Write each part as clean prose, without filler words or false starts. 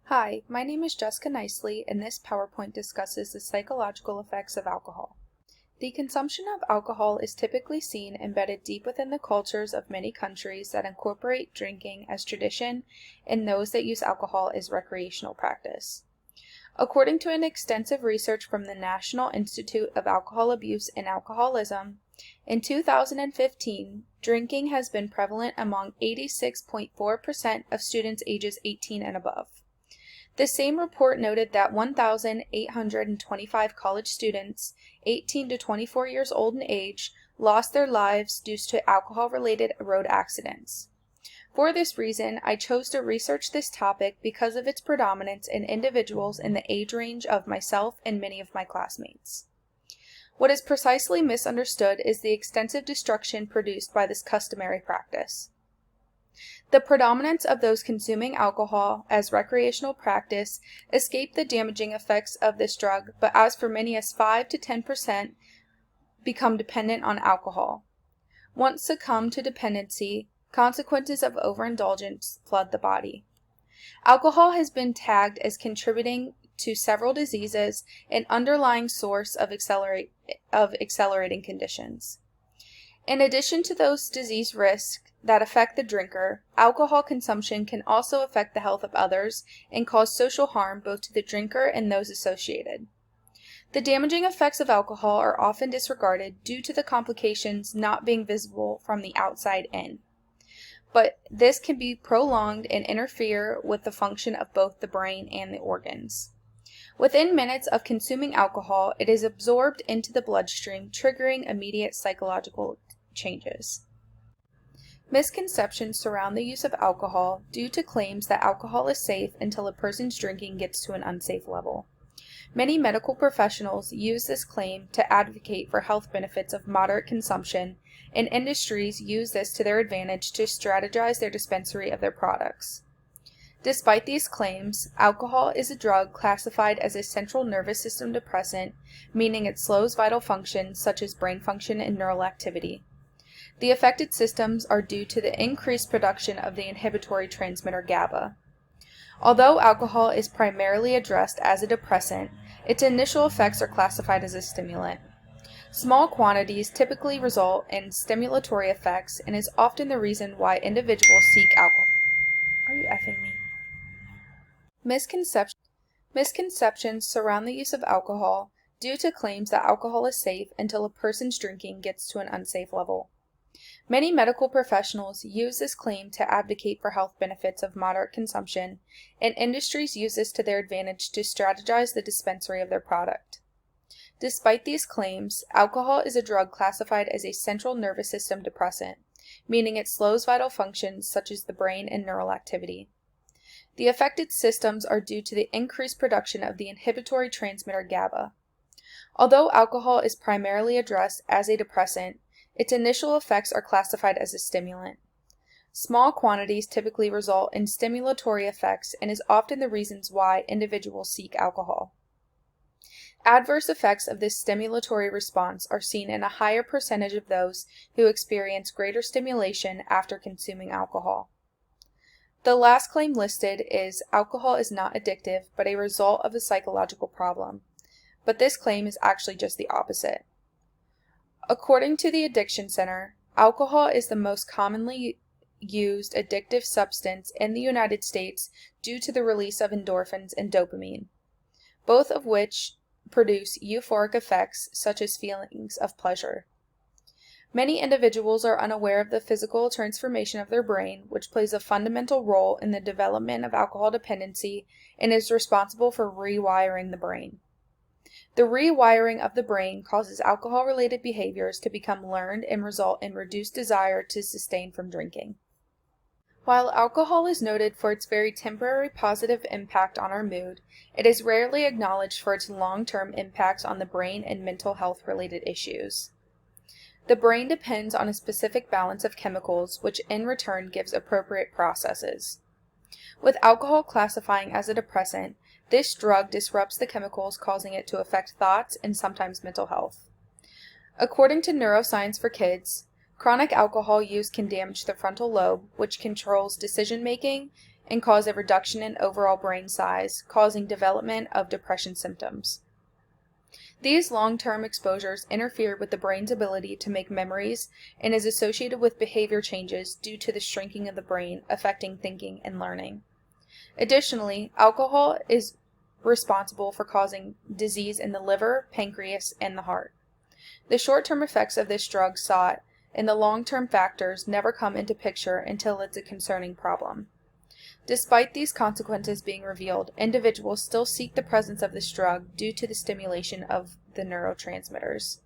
Hi, my name is Jessica Nicely, and this PowerPoint discusses the psychological effects of alcohol. The consumption of alcohol is typically seen embedded deep within the cultures of many countries that incorporate drinking as tradition and those that use alcohol as recreational practice. According to an extensive research from the National Institute of Alcohol Abuse and Alcoholism, in 2015, drinking has been prevalent among 86.4% of students ages 18 and above. The same report noted that 1,825 college students, 18 to 24 years old in age, lost their lives due to alcohol-related road accidents. For this reason, I chose to research this topic because of its predominance in individuals in the age range of myself and many of my classmates. What is precisely misunderstood is the extensive destruction produced by this customary practice. The predominance of those consuming alcohol as recreational practice escape the damaging effects of this drug, but as for many as 5 to 10% become dependent on alcohol. Once succumb to dependency, consequences of overindulgence flood the body. Alcohol has been tagged as contributing to several diseases, an underlying source of accelerating conditions. In addition to those disease risks that affect the drinker, alcohol consumption can also affect the health of others and cause social harm both to the drinker and those associated. The damaging effects of alcohol are often disregarded due to the complications not being visible from the outside in. But this can be prolonged and interfere with the function of both the brain and the organs. Within minutes of consuming alcohol, it is absorbed into the bloodstream, triggering immediate psychological changes. Misconceptions surround the use of alcohol due to claims that alcohol is safe until a person's drinking gets to an unsafe level. Many medical professionals use this claim to advocate for health benefits of moderate consumption, and industries use this to their advantage to strategize their dispensary of their products. Despite these claims, alcohol is a drug classified as a central nervous system depressant, meaning it slows vital functions such as brain function and neural activity. The affected systems are due to the increased production of the inhibitory transmitter GABA. Although alcohol is primarily addressed as a depressant, its initial effects are classified as a stimulant. Small quantities typically result in stimulatory effects and is often the reason why individuals seek alcohol. Are you effing me? Misconceptions surround the use of alcohol due to claims that alcohol is safe until a person's drinking gets to an unsafe level. Many medical professionals use this claim to advocate for health benefits of moderate consumption, and industries use this to their advantage to strategize the dispensary of their product. Despite these claims, alcohol is a drug classified as a central nervous system depressant, meaning it slows vital functions such as the brain and neural activity. The affected systems are due to the increased production of the inhibitory transmitter GABA. Although alcohol is primarily addressed as a depressant, its initial effects are classified as a stimulant. Small quantities typically result in stimulatory effects and is often the reasons why individuals seek alcohol. Adverse effects of this stimulatory response are seen in a higher percentage of those who experience greater stimulation after consuming alcohol. The last claim listed is alcohol is not addictive but a result of a psychological problem, but this claim is actually just the opposite. According to the Addiction Center, alcohol is the most commonly used addictive substance in the United States due to the release of endorphins and dopamine, both of which produce euphoric effects such as feelings of pleasure. Many individuals are unaware of the physical transformation of their brain, which plays a fundamental role in the development of alcohol dependency and is responsible for rewiring the brain. The rewiring of the brain causes alcohol-related behaviors to become learned and result in reduced desire to sustain from drinking. While alcohol is noted for its very temporary positive impact on our mood, it is rarely acknowledged for its long-term impacts on the brain and mental health-related issues. The brain depends on a specific balance of chemicals, which in return gives appropriate processes. With alcohol classifying as a depressant, this drug disrupts the chemicals, causing it to affect thoughts and sometimes mental health. According to Neuroscience for Kids, chronic alcohol use can damage the frontal lobe, which controls decision-making, and cause a reduction in overall brain size, causing development of depression symptoms. These long-term exposures interfere with the brain's ability to make memories and is associated with behavior changes due to the shrinking of the brain, affecting thinking and learning. Additionally, alcohol is responsible for causing disease in the liver, pancreas, and the heart. The short-term effects of this drug sought, and the long-term factors never come into picture until it's a concerning problem. Despite these consequences being revealed, individuals still seek the presence of this drug due to the stimulation of the neurotransmitters.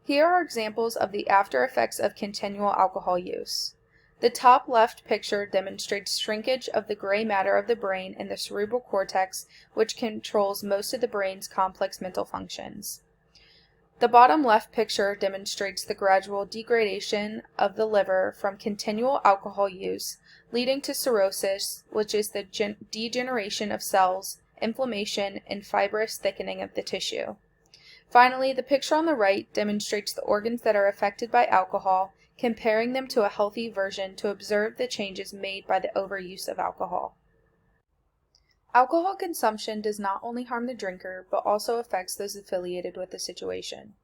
Here are examples of the after effects of continual alcohol use. The top left picture demonstrates shrinkage of the gray matter of the brain in the cerebral cortex, which controls most of the brain's complex mental functions. The bottom left picture demonstrates the gradual degradation of the liver from continual alcohol use, leading to cirrhosis, which is the degeneration of cells, inflammation, and fibrous thickening of the tissue. Finally, the picture on the right demonstrates the organs that are affected by alcohol, comparing them to a healthy version to observe the changes made by the overuse of alcohol. Alcohol consumption does not only harm the drinker, but also affects those affiliated with the situation.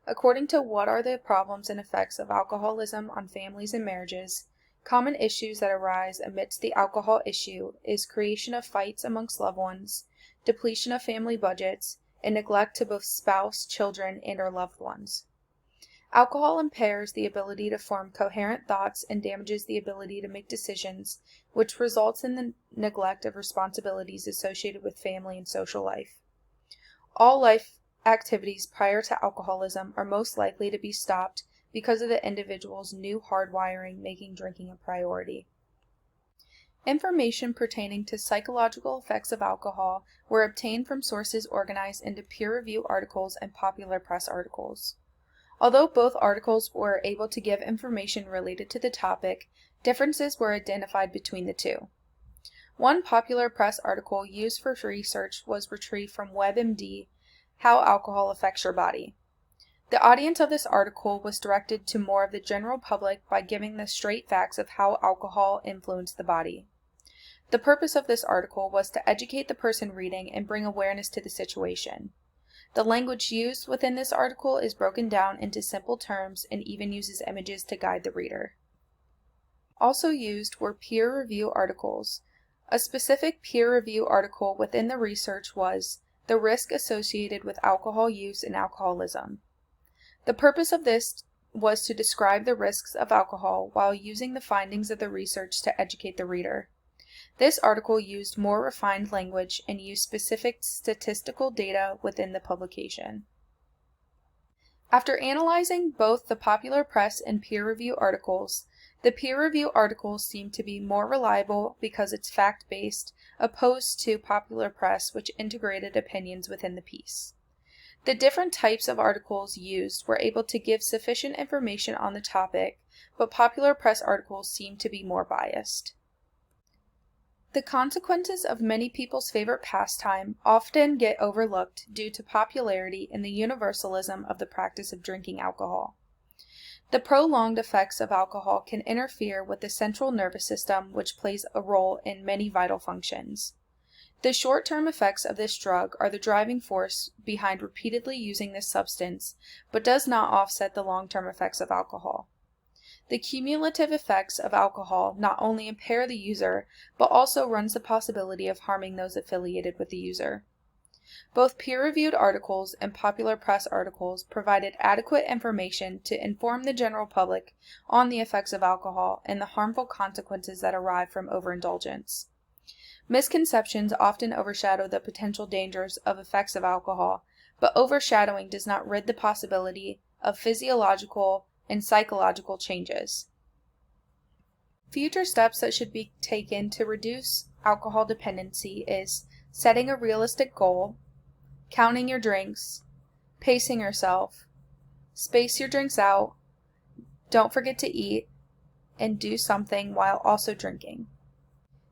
According to What Are the Problems and Effects of Alcoholism on Families and Marriages, common issues that arise amidst the alcohol issue is creation of fights amongst loved ones, depletion of family budgets, and neglect to both spouse, children, and/or loved ones. Alcohol impairs the ability to form coherent thoughts and damages the ability to make decisions, which results in the neglect of responsibilities associated with family and social life. All life activities prior to alcoholism are most likely to be stopped because of the individual's new hardwiring making drinking a priority. Information pertaining to psychological effects of alcohol were obtained from sources organized into peer review articles and popular press articles. Although both articles were able to give information related to the topic, differences were identified between the two. One popular press article used for research was retrieved from WebMD, How Alcohol Affects Your Body. The audience of this article was directed to more of the general public by giving the straight facts of how alcohol influenced the body. The purpose of this article was to educate the person reading and bring awareness to the situation. The language used within this article is broken down into simple terms and even uses images to guide the reader. Also used were peer review articles. A specific peer review article within the research was The Risk Associated with Alcohol Use and Alcoholism. The purpose of this was to describe the risks of alcohol while using the findings of the research to educate the reader. This article used more refined language and used specific statistical data within the publication. After analyzing both the popular press and peer review articles, the peer review articles seem to be more reliable because it's fact-based, opposed to popular press, which integrated opinions within the piece. The different types of articles used were able to give sufficient information on the topic, but popular press articles seem to be more biased. The consequences of many people's favorite pastime often get overlooked due to popularity and the universalism of the practice of drinking alcohol. The prolonged effects of alcohol can interfere with the central nervous system, which plays a role in many vital functions. The short-term effects of this drug are the driving force behind repeatedly using this substance, but does not offset the long-term effects of alcohol. The cumulative effects of alcohol not only impair the user, but also runs the possibility of harming those affiliated with the user. Both peer-reviewed articles and popular press articles provided adequate information to inform the general public on the effects of alcohol and the harmful consequences that arise from overindulgence. Misconceptions often overshadow the potential dangers of effects of alcohol, but overshadowing does not rid the possibility of physiological and psychological changes. Future steps that should be taken to reduce alcohol dependency is setting a realistic goal, counting your drinks, pacing yourself, space your drinks out, don't forget to eat, and do something while also drinking.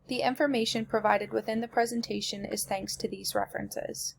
The information provided within the presentation is thanks to these references.